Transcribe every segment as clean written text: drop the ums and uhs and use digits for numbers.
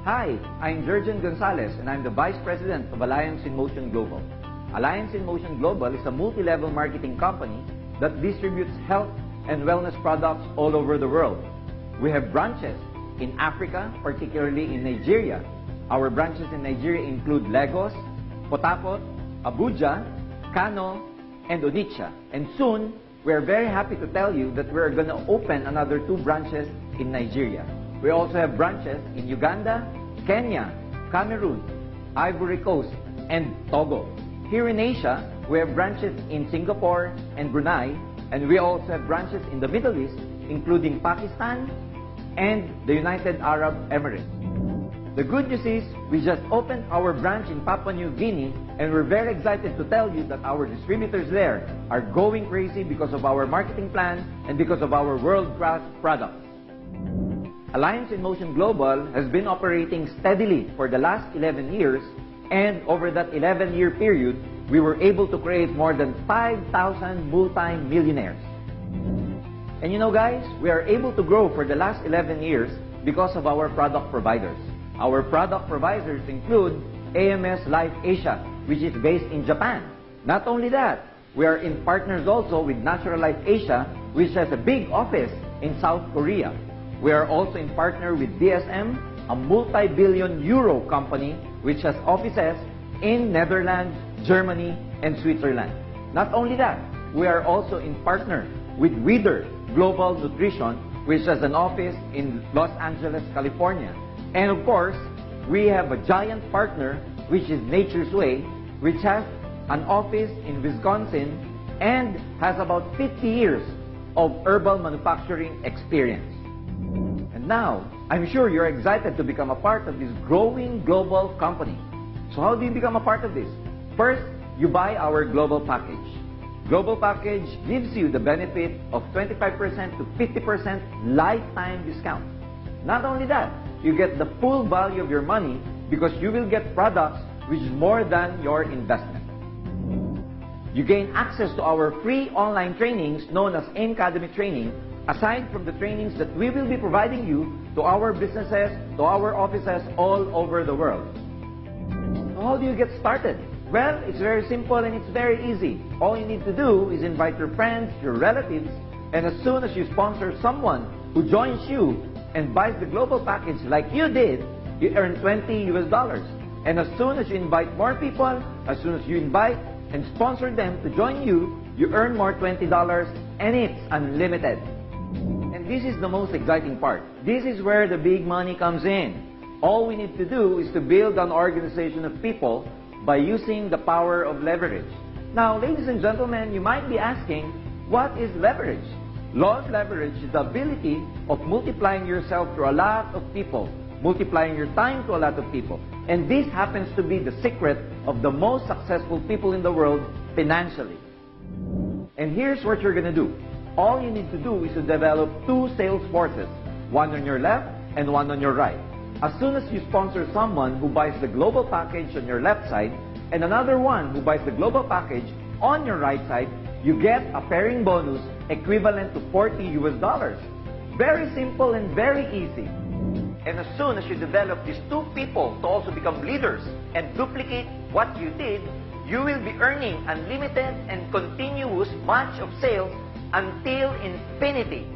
Hi, I'm Jurgen Gonzalez and I'm the Vice President of Alliance in Motion Global. Alliance in Motion Global is a multi-level marketing company that distributes health and wellness products all over the world. We have branches in Africa, particularly in Nigeria. Our branches in Nigeria include Lagos, Port Harcourt, Abuja, Kano, and Onitsha. And soon, we are very happy to tell you that we are going to open another 2 branches in Nigeria. We also have branches in Uganda, Kenya, Cameroon, Ivory Coast, and Togo. Here in Asia, we have branches in Singapore and Brunei, and we also have branches in the Middle East, including Pakistan and the United Arab Emirates. The good news is, we just opened our branch in Papua New Guinea, and we're very excited to tell you that our distributors there are going crazy because of our marketing plan and because of our world-class products. Alliance in Motion Global has been operating steadily for the last 11 years, and over that 11-year period, we were able to create more than 5,000 multi-millionaires. And you know guys, we are able to grow for the last 11 years because of our product providers. Our product providers include AMS Life Asia, which is based in Japan. Not only that, we are in partners also with Natural Life Asia, which has a big office in South Korea. We are also in partner with DSM, a multi-billion euro company which has offices in Netherlands, Germany, and Switzerland. Not only that, we are also in partner with Weider Global Nutrition, which has an office in Los Angeles, California. And of course, we have a giant partner, which is Nature's Way, which has an office in Wisconsin and has about 50 years of herbal manufacturing experience. And now, I'm sure you're excited to become a part of this growing global company. So how do you become a part of this? First, you buy our global package. Global package gives you the benefit of 25% to 50% lifetime discount. Not only that, you get the full value of your money because you will get products which is more than your investment. You gain access to our free online trainings known as AIM Academy Training, aside from the trainings that we will be providing you to our businesses, to our offices all over the world. So how do you get started? Well, it's very simple and it's very easy. All you need to do is invite your friends, your relatives, and as soon as you sponsor someone who joins you and buys the global package like you did, you earn $20. And as soon as you invite more people, as soon as you invite and sponsor them to join you, you earn more $20 and it's unlimited. And this is the most exciting part. This is where the big money comes in. All we need to do is to build an organization of people by using the power of leverage. Now, ladies and gentlemen, you might be asking, what is leverage? Law of leverage is the ability of multiplying yourself through a lot of people, multiplying your time to a lot of people. And this happens to be the secret of the most successful people in the world financially. And here's what you're going to do. All you need to do is to develop 2 sales forces, one on your left and one on your right. As soon as you sponsor someone who buys the global package on your left side and another one who buys the global package on your right side, you get a pairing bonus equivalent to $40. Very simple and very easy. And as soon as you develop these 2 people to also become leaders and duplicate what you did, you will be earning unlimited and continuous batch of sales until infinity.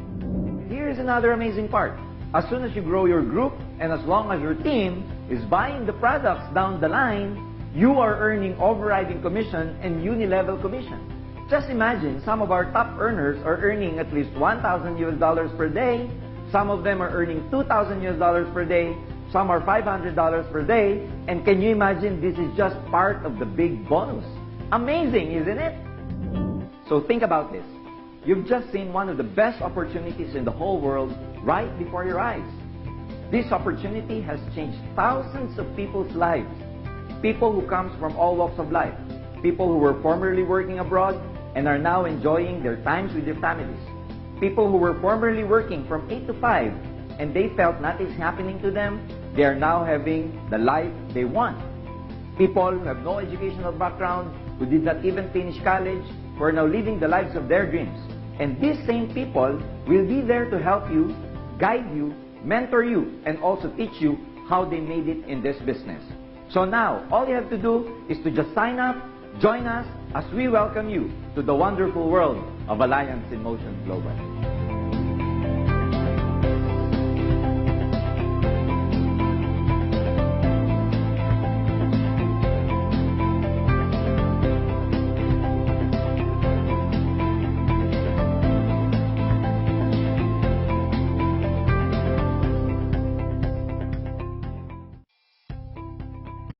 Here's another amazing part. As soon as you grow your group and as long as your team is buying the products down the line, you are earning overriding commission and uni-level commission. Just imagine, some of our top earners are earning at least $1,000 per day. Some of them are earning $2,000 per day. Some are $500 per day. And can you imagine, this is just part of the big bonus. Amazing, isn't it? So think about this. You've just seen one of the best opportunities in the whole world right before your eyes. This opportunity has changed thousands of people's lives. People who come from all walks of life. People who were formerly working abroad and are now enjoying their times with their families. People who were formerly working from 8 to 5 and they felt nothing's happening to them, they are now having the life they want. People who have no educational background, who did not even finish college, who are now living the lives of their dreams. And these same people will be there to help you, guide you, mentor you, and also teach you how they made it in this business. So now, all you have to do is to just sign up, join us as we welcome you to the wonderful world of Alliance in Motion Global.